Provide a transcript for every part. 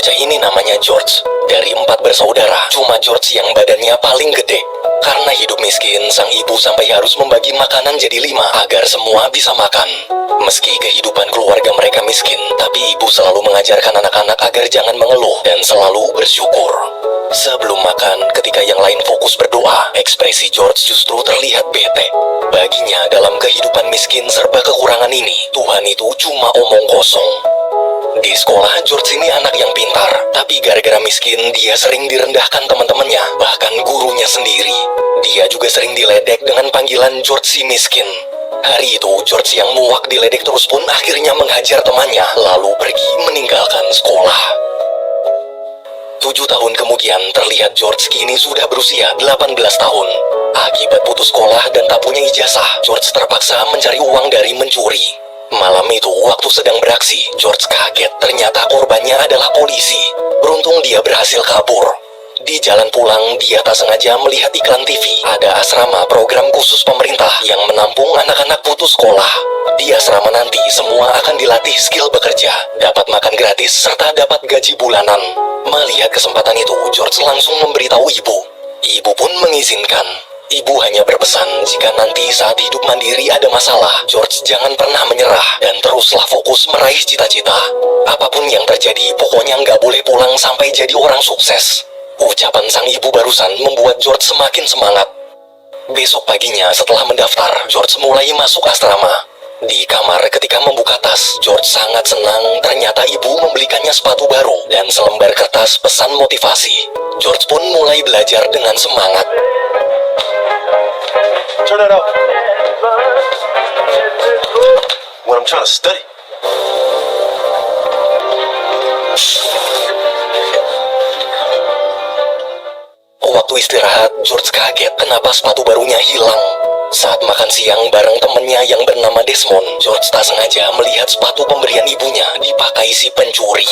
Bocah ini namanya George. Dari 4 bersaudara, cuma George yang badannya paling gede. Karena hidup miskin, sang ibu sampai harus membagi makanan jadi 5 agar semua bisa makan. Meski kehidupan keluarga mereka miskin, tapi ibu selalu mengajarkan anak-anak agar jangan mengeluh dan selalu bersyukur. Sebelum makan, ketika yang lain fokus berdoa, ekspresi George justru terlihat bete. Baginya, dalam kehidupan miskin serba kekurangan ini, Tuhan itu cuma omong kosong. Di sekolah, George ini anak yang pintar, tapi gara-gara miskin, dia sering direndahkan teman-temannya, bahkan gurunya sendiri. Dia juga sering diledek dengan panggilan George si miskin. Hari itu, George yang muak diledek terus pun akhirnya menghajar temannya, lalu pergi meninggalkan sekolah. 7 tahun kemudian, terlihat George kini sudah berusia 18 tahun. Akibat putus sekolah dan tak punya ijazah, George terpaksa mencari uang dari mencuri. Malam itu, waktu sedang beraksi, George kaget ternyata korbannya adalah polisi. Beruntung dia berhasil kabur. Di jalan pulang, dia tak sengaja melihat iklan TV. Ada asrama program khusus pemerintah yang menampung anak-anak putus sekolah. Di asrama nanti, semua akan dilatih skill bekerja, dapat makan gratis, serta dapat gaji bulanan. Melihat kesempatan itu, George langsung memberitahu ibu. Ibu pun mengizinkan. Ibu hanya berpesan jika nanti saat hidup mandiri ada masalah, George jangan pernah menyerah dan teruslah fokus meraih cita-cita. Apapun yang terjadi, pokoknya nggak boleh pulang sampai jadi orang sukses. Ucapan sang ibu barusan membuat George semakin semangat. Besok paginya setelah mendaftar, George mulai masuk asrama. Di kamar ketika membuka tas, George sangat senang ternyata ibu membelikannya sepatu baru dan selembar kertas pesan motivasi. George pun mulai belajar dengan semangat. Turn that up. When I'm trying to study. Waktu istirahat, George kaget kenapa sepatu barunya hilang. Saat makan siang bareng temannya yang bernama Desmond, George tak sengaja melihat sepatu pemberian ibunya dipakai si pencuri.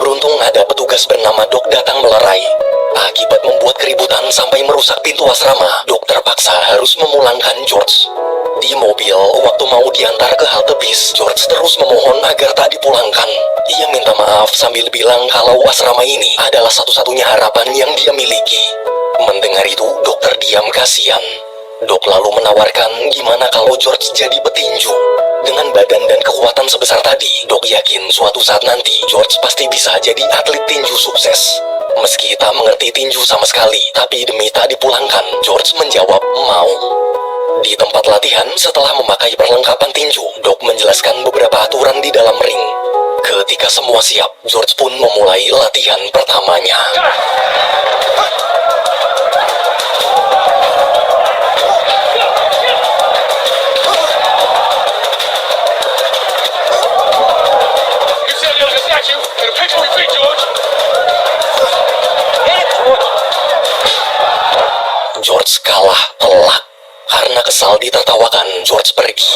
Beruntung ada petugas bernama Dok datang melerai. Akibat membuat keributan sampai merusak pintu asrama, Dok terpaksa harus memulangkan George. Di mobil, waktu mau diantar ke halte bis, George terus memohon agar tak dipulangkan. Ia minta maaf sambil bilang kalau asrama ini adalah satu-satunya harapan yang dia miliki. Mendengar itu, Dok terdiam kasihan. Dok lalu menawarkan gimana kalau George jadi petinju. Dengan badan dan kekuatan sebesar tadi, Dok yakin suatu saat nanti George pasti bisa jadi atlet tinju sukses. Meski tak mengerti tinju sama sekali, tapi demi tak dipulangkan, George menjawab mau. Di tempat latihan, setelah memakai perlengkapan tinju, Dok menjelaskan beberapa aturan di dalam ring. Ketika semua siap, George pun memulai latihan pertamanya. George kalah telak. Karena kesal ditertawakan, George pergi.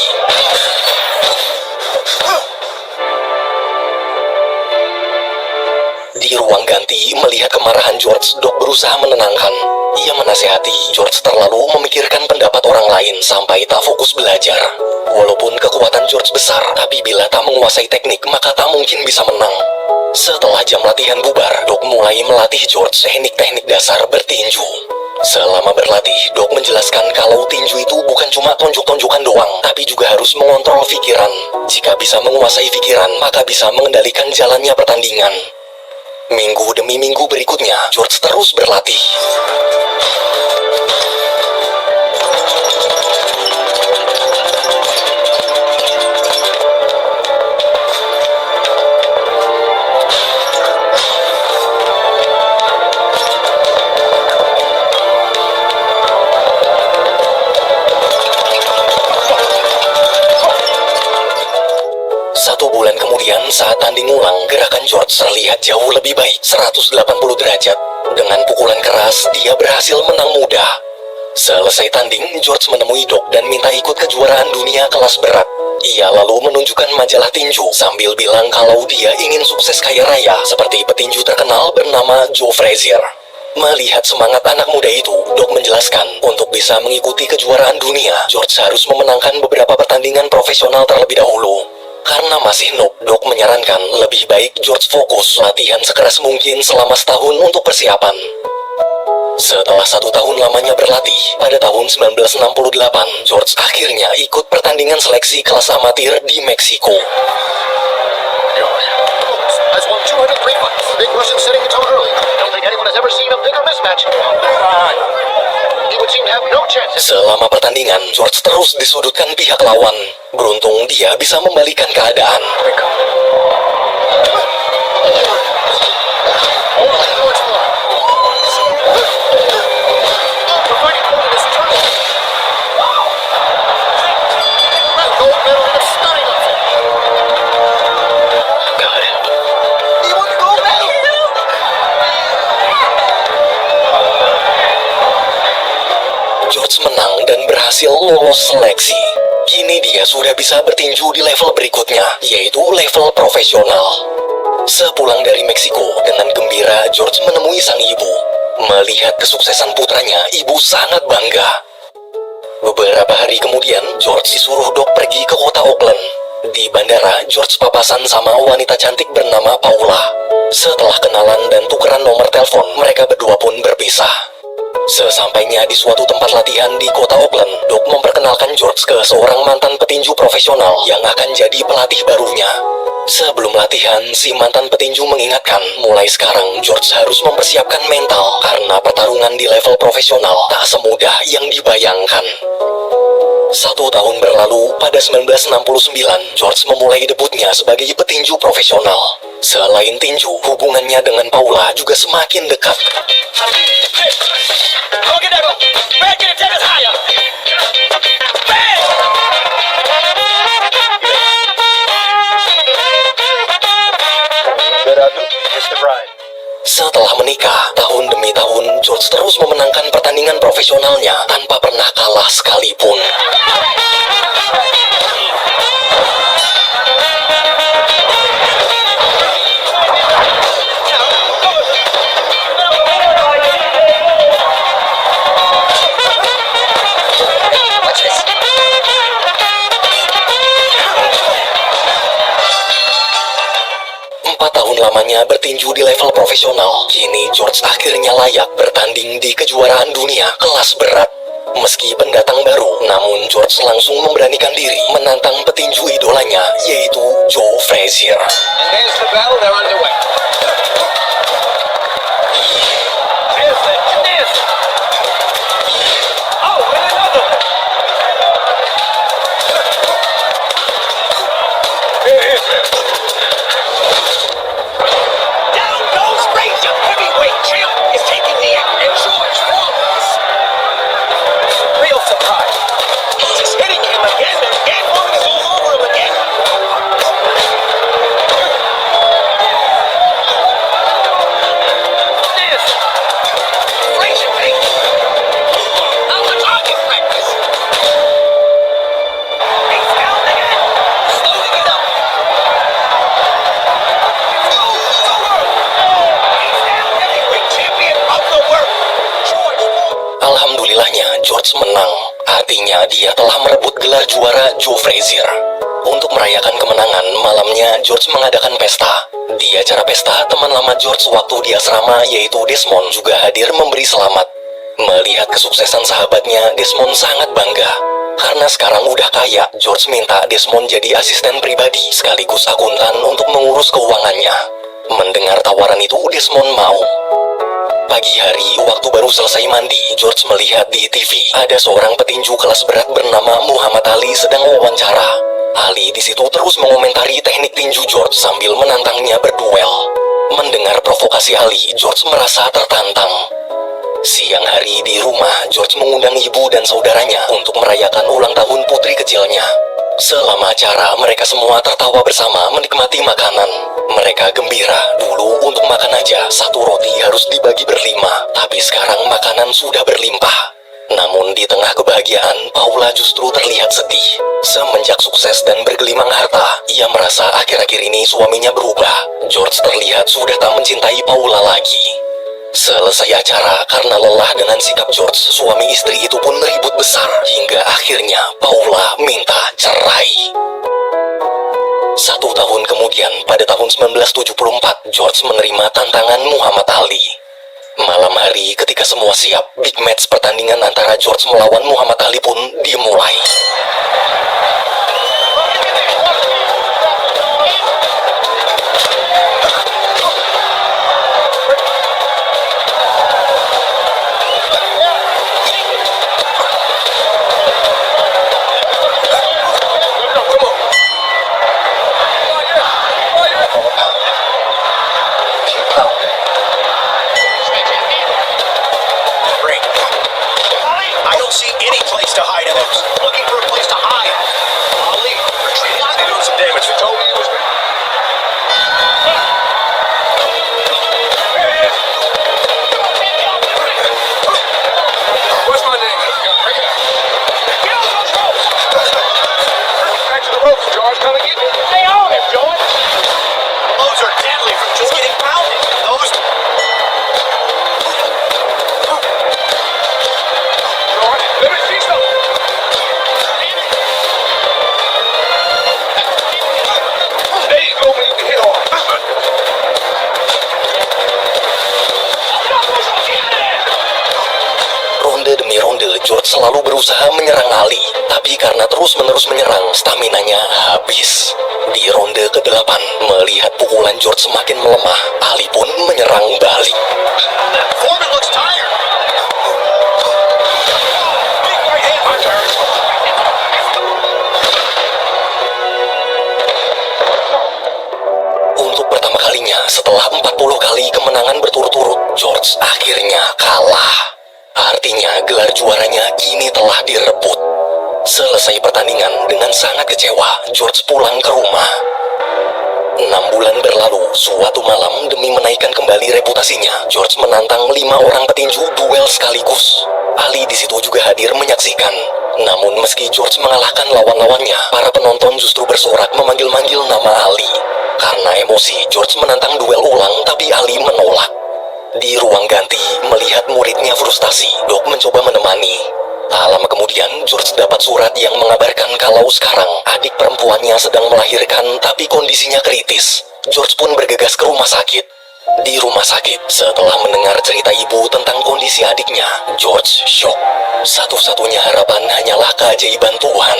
Di ruang ganti, melihat kemarahan George, Dok berusaha menenangkan. Ia menasihati George terlalu memikirkan pendapat orang lain sampai tak fokus belajar. Walaupun kekuatan George besar, tapi bila tak menguasai teknik, maka tak mungkin bisa menang. Setelah jam latihan bubar, Dok mulai melatih George teknik-teknik dasar bertinju. Selama berlatih, Dok menjelaskan kalau tinju itu bukan cuma tonjok-tonjokan doang, tapi juga harus mengontrol pikiran. Jika bisa menguasai pikiran, maka bisa mengendalikan jalannya pertandingan. Minggu demi minggu berikutnya, George terus berlatih. Saat tanding ulang, gerakan George terlihat jauh lebih baik, 180 derajat. Dengan pukulan keras, dia berhasil menang mudah. Selesai tanding, George menemui Dok dan minta ikut kejuaraan dunia kelas berat. Ia lalu menunjukkan majalah tinju sambil bilang kalau dia ingin sukses kaya raya seperti petinju terkenal bernama Joe Frazier. Melihat semangat anak muda itu, Doc menjelaskan untuk bisa mengikuti kejuaraan dunia, George harus memenangkan beberapa pertandingan profesional terlebih dahulu. Karena masih noob, Doc menyarankan lebih baik George fokus latihan sekeras mungkin selama setahun untuk persiapan. Setelah 1 tahun lamanya berlatih, pada tahun 1968, George akhirnya ikut pertandingan seleksi kelas amatir di Meksiko. Has won 203 fights. Big Russian setting the tone early. Don't think anyone has ever seen a bigger mismatch. He would seem to have no chances. Selama pertandingan, George terus disudutkan pihak lawan. Beruntung dia bisa membalikan keadaan. George menang dan berhasil lolos seleksi. Kini dia sudah bisa bertinju di level berikutnya, yaitu level profesional. Sepulang dari Meksiko, dengan gembira George menemui sang ibu. Melihat kesuksesan putranya, ibu sangat bangga. Beberapa hari kemudian, George disuruh Doc pergi ke kota Oakland. Di bandara, George papasan sama wanita cantik bernama Paula. Setelah kenalan dan tukeran nomor telepon, mereka berdua pun berpisah. Sesampainya di suatu tempat latihan di kota Oakland, Doc memperkenalkan George ke seorang mantan petinju profesional yang akan jadi pelatih barunya. Sebelum latihan, si mantan petinju mengingatkan, mulai sekarang George harus mempersiapkan mental karena pertarungan di level profesional tak semudah yang dibayangkan. 1 tahun berlalu, pada 1969, George memulai debutnya sebagai petinju profesional. Selain tinju, hubungannya dengan Paula juga semakin dekat. Setelah menikah, tahun demi tahun, George terus memenangkan pertandingan profesionalnya tanpa pernah kalah sekalipun. Lamanya bertinju di level profesional, kini George akhirnya layak bertanding di kejuaraan dunia kelas berat. Meski pendatang baru, namun George langsung memberanikan diri menantang petinju idolanya, yaitu Joe Frazier. Alhamdulillahnya, George menang. Artinya dia telah merebut gelar juara Joe Frazier. Untuk merayakan kemenangan, malamnya George mengadakan pesta. Di acara pesta, teman lama George waktu di asrama yaitu Desmond juga hadir memberi selamat. Melihat kesuksesan sahabatnya, Desmond sangat bangga. Karena sekarang udah kaya, George minta Desmond jadi asisten pribadi sekaligus akuntan untuk mengurus keuangannya. Mendengar tawaran itu, Desmond mau. Pagi hari, waktu baru selesai mandi, George melihat di TV ada seorang petinju kelas berat bernama Muhammad Ali sedang wawancara. Ali di situ terus mengomentari teknik tinju George sambil menantangnya berduel. Mendengar provokasi Ali, George merasa tertantang. Siang hari di rumah, George mengundang ibu dan saudaranya untuk merayakan ulang tahun putri kecilnya. Selama acara, mereka semua tertawa bersama menikmati makanan. Mereka gembira, dulu untuk makan aja 1 roti harus dibagi ber5, tapi sekarang makanan sudah berlimpah. Namun di tengah kebahagiaan, Paula justru terlihat sedih. Semenjak sukses dan bergelimang harta, ia merasa akhir-akhir ini suaminya berubah. George terlihat sudah tak mencintai Paula lagi. Selesai acara, karena lelah dengan sikap George, suami istri itu pun ribut besar. Hingga akhirnya Paula minta cerai. 1 tahun kemudian, pada tahun 1974, George menerima tantangan Muhammad Ali. Malam hari ketika semua siap, big match pertandingan antara George melawan Muhammad Ali pun dimulai. I don't see any place to hide in this. Looking for a place to hide. Ali, retreat. They're doing some damage. Totally used it. What's my name? Back to the ropes, George. Come and get me. Stay on him, George. Those are deadly from just getting pounded. Those. Let me see something. There you go when you can hit hard. Ronde demi ronde, George selalu berusaha menyerang Ali. Tapi karena terus-menerus menyerang, staminanya habis. Di ronde ke-8, melihat pukulan George semakin melemah, Ali pun menyerang balik. Foreman looks tired. Big right hand. My turn. Untuk pertama kalinya setelah 40 kali kemenangan berturut-turut, George akhirnya kalah. Artinya gelar juaranya kini telah direbut. Selesai pertandingan, dengan sangat kecewa, George pulang ke rumah. 6 bulan berlalu, suatu malam demi menaikkan kembali reputasinya, George menantang 5 orang petinju duel sekaligus. Ali di situ juga hadir menyaksikan. Namun meski George mengalahkan lawan-lawannya, para penonton justru bersorak memanggil-manggil nama Ali. Karena emosi, George menantang duel ulang, tapi Ali menolak. Di ruang ganti, melihat muridnya frustasi, Doc mencoba menemani. Tak lama kemudian, George dapat surat yang mengabarkan kalau sekarang adik perempuannya sedang melahirkan tapi kondisinya kritis. George pun bergegas ke rumah sakit. Di rumah sakit, setelah mendengar cerita ibu tentang kondisi adiknya, George syok. Satu-satunya harapan hanyalah keajaiban Tuhan.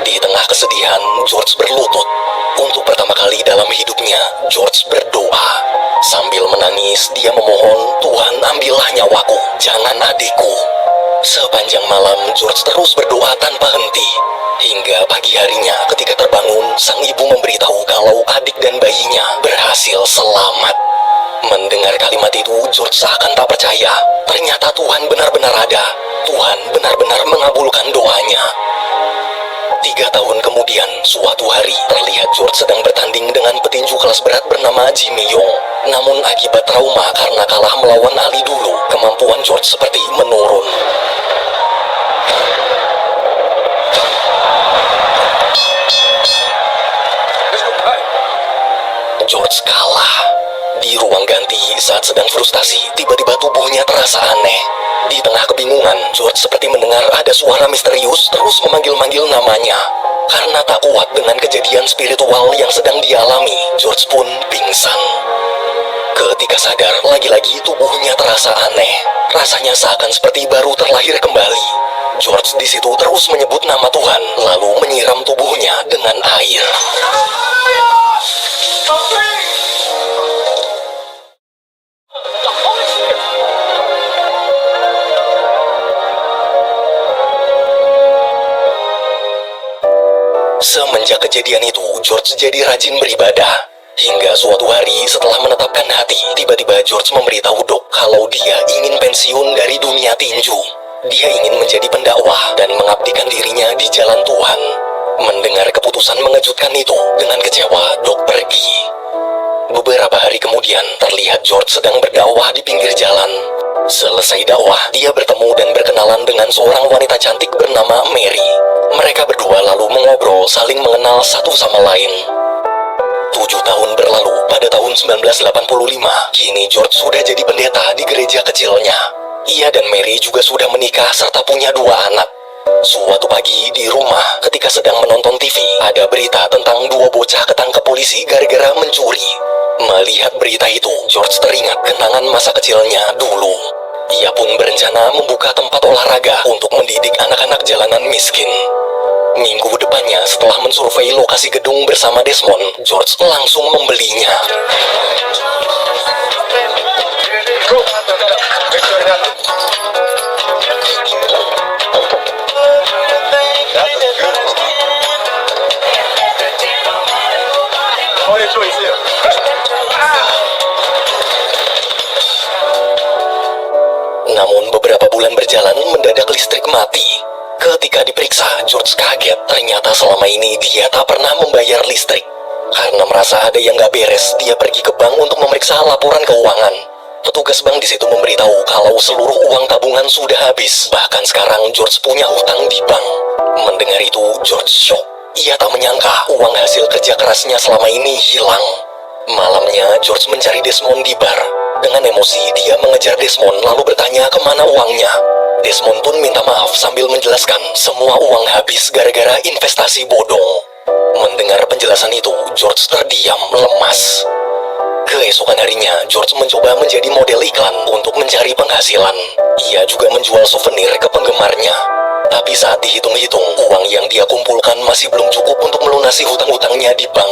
Di tengah kesedihan, George berlutut. Untuk pertama kali dalam hidupnya, George berdoa. Sambil menangis, dia memohon, Tuhan ambillah nyawaku, jangan adikku. Sepanjang malam, George terus berdoa tanpa henti. Hingga pagi harinya, ketika terbangun, sang ibu memberitahu kalau adik dan bayinya berhasil selamat. Mendengar kalimat itu, George seakan tak percaya. Ternyata Tuhan benar-benar ada. Tuhan benar-benar mengabulkan doanya. 3 tahun kemudian, suatu hari, terlihat George sedang bertanding dengan petinju kelas berat bernama Jimmy Young. Namun akibat trauma karena kalah melawan Ali dulu, kemampuan George seperti menurun. George kalah. Di ruang ganti saat sedang frustasi, tiba-tiba tubuhnya terasa aneh. Di tengah kebingungan, George seperti mendengar ada suara misterius terus memanggil-manggil namanya. Karena tak kuat dengan kejadian spiritual yang sedang dialami, George pun pingsan. Ketika sadar, lagi-lagi tubuhnya terasa aneh. Rasanya seakan seperti baru terlahir kembali. George di situ terus menyebut nama Tuhan, lalu menyiram tubuhnya dengan air. Semenjak kejadian itu, George jadi rajin beribadah. Hingga suatu hari setelah menetapkan hati, tiba-tiba George memberitahu Doc kalau dia ingin pensiun dari dunia tinju. Dia ingin menjadi pendakwah dan mengabdikan dirinya di jalan Tuhan. Mendengar keputusan mengejutkan itu, dengan kecewa Doc pergi. Beberapa hari kemudian, terlihat George sedang berdakwah di pinggir jalan. Selesai dakwah, dia bertemu dan berkenalan dengan seorang wanita cantik bernama Mary. Mereka berdua lalu mengobrol, saling mengenal satu sama lain. 7 tahun berlalu, pada tahun 1985, kini George sudah jadi pendeta di gereja kecilnya. Ia dan Mary juga sudah menikah serta punya 2 anak. Suatu pagi di rumah, ketika sedang menonton TV, ada berita tentang 2 bocah ketangkep polisi gara-gara mencuri. Melihat berita itu, George teringat kenangan masa kecilnya dulu. Ia pun berencana membuka tempat olahraga untuk mendidik anak-anak jalanan miskin. Minggu depannya, setelah mensurvei lokasi gedung bersama Desmond, George langsung membelinya. Namun beberapa bulan berjalan, mendadak listrik mati. Ketika diperiksa, George kaget. Ternyata selama ini dia tak pernah membayar listrik. Karena merasa ada yang gak beres, dia pergi ke bank untuk memeriksa laporan keuangan. Petugas bank di situ memberitahu kalau seluruh uang tabungan sudah habis. Bahkan sekarang George punya hutang di bank. Mendengar itu, George shock. Ia tak menyangka uang hasil kerja kerasnya selama ini hilang. Malamnya, George mencari Desmond di bar. Dengan emosi, dia mengejar Desmond lalu bertanya kemana uangnya. Desmond pun minta maaf sambil menjelaskan semua uang habis gara-gara investasi bodong. Mendengar penjelasan itu, George terdiam lemas. Keesokan harinya, George mencoba menjadi model iklan untuk mencari penghasilan. Ia juga menjual souvenir ke penggemarnya. Tapi saat dihitung-hitung, uang yang dia kumpulkan masih belum cukup untuk melunasi hutang-hutangnya di bank.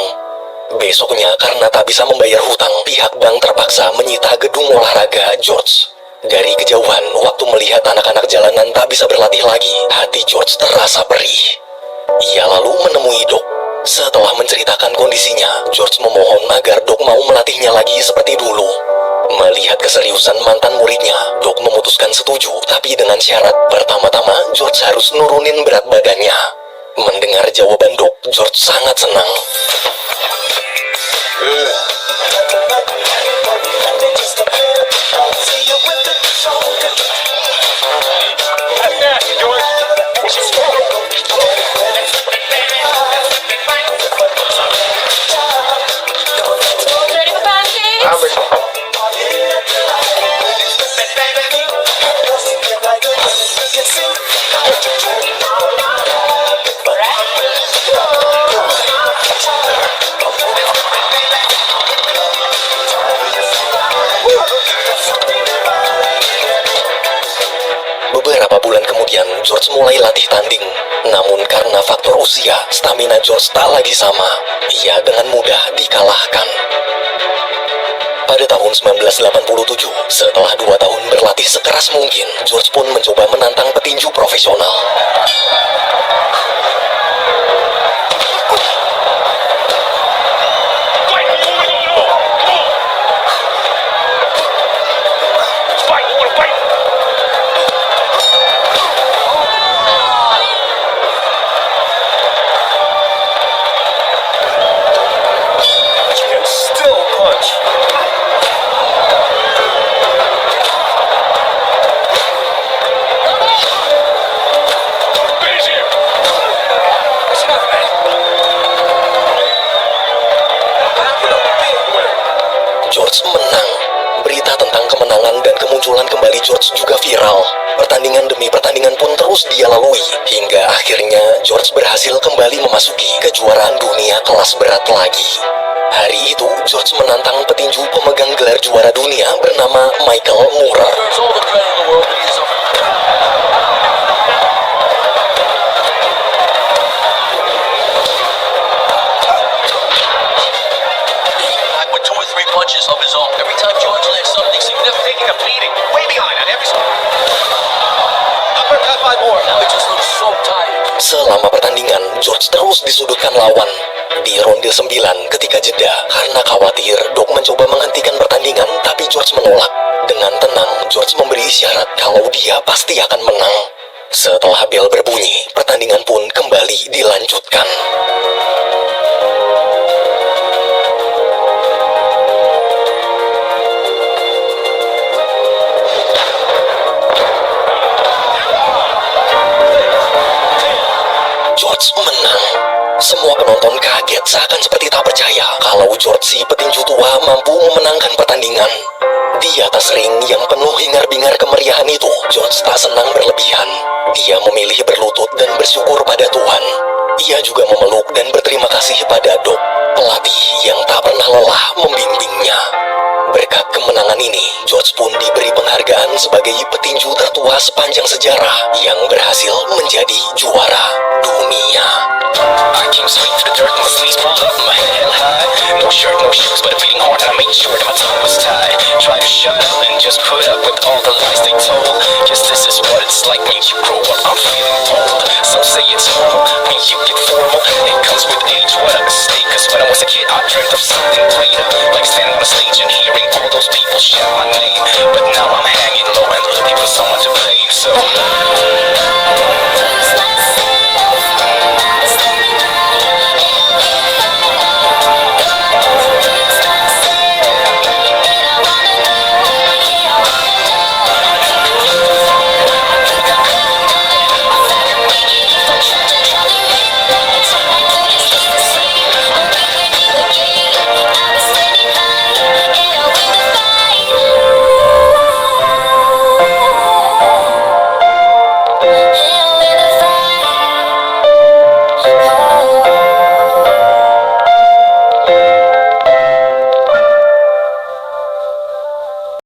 Besoknya, karena tak bisa membayar hutang, pihak bank terpaksa menyita gedung olahraga George. Dari kejauhan, waktu melihat anak-anak jalanan tak bisa berlatih lagi, hati George terasa perih. Ia lalu menemui Doc. Setelah menceritakan kondisinya, George memohon agar Doc mau melatihnya lagi seperti dulu. Melihat keseriusan mantan muridnya, Doc memutuskan setuju, tapi dengan syarat pertama-tama George harus nurunin berat badannya. Mendengar jawaban Doc, George sangat senang. Beberapa bulan kemudian, George mulai latih tanding. Namun karena faktor usia, stamina George tak lagi sama. Ia dengan mudah dikalahkan. Pada tahun 1987, setelah 2 tahun berlatih sekeras mungkin, George pun mencoba menantang petinju profesional. George menang. Berita tentang kemenangan dan kemunculan kembali George juga viral. Pertandingan demi pertandingan pun terus dia lalui. Hingga akhirnya George berhasil kembali memasuki kejuaraan dunia kelas berat lagi. Hari itu, George menantang petinju pemegang gelar juara dunia bernama Michael Moorer. Punches of his own. Every time George lands something significant, taking a beating, way behind on every. Uppercut by Moore. Now he just looks so tired. Selama pertandingan, George terus disudutkan lawan. Di ronde 9 ketika jeda, karena khawatir, Doc mencoba menghentikan pertandingan, tapi George menolak. Dengan tenang, George memberi isyarat kalau dia pasti akan menang. Setelah bel berbunyi, pertandingan pun kembali dilanjutkan. George menang. Semua penonton kaget seakan seperti tak percaya kalau George si petinju tua mampu memenangkan pertandingan. Di atas ring yang penuh hingar-bingar kemeriahan itu, George tak senang berlebihan. Dia memilih berlutut dan bersyukur pada Tuhan. Ia juga memeluk dan berterima kasih pada Doc, pelatih yang tak pernah lelah membimbingnya. Berkat kemenangan ini, George pun diberi penghargaan sebagai petinju tertua sepanjang sejarah yang berhasil menjadi juara dunia. I came straight to the dirt, my sleeves pulled up, my head held high. No shirt, no shoes, but I'm feeling hard and I made sure that my tongue was tied. Try to shut up and just put up with all the lies they told. Guess this is what it's like when you grow up, I'm feeling old. Some say it's normal when you get formal. It comes with age, what a mistake, cause when I was a kid I dreamt of something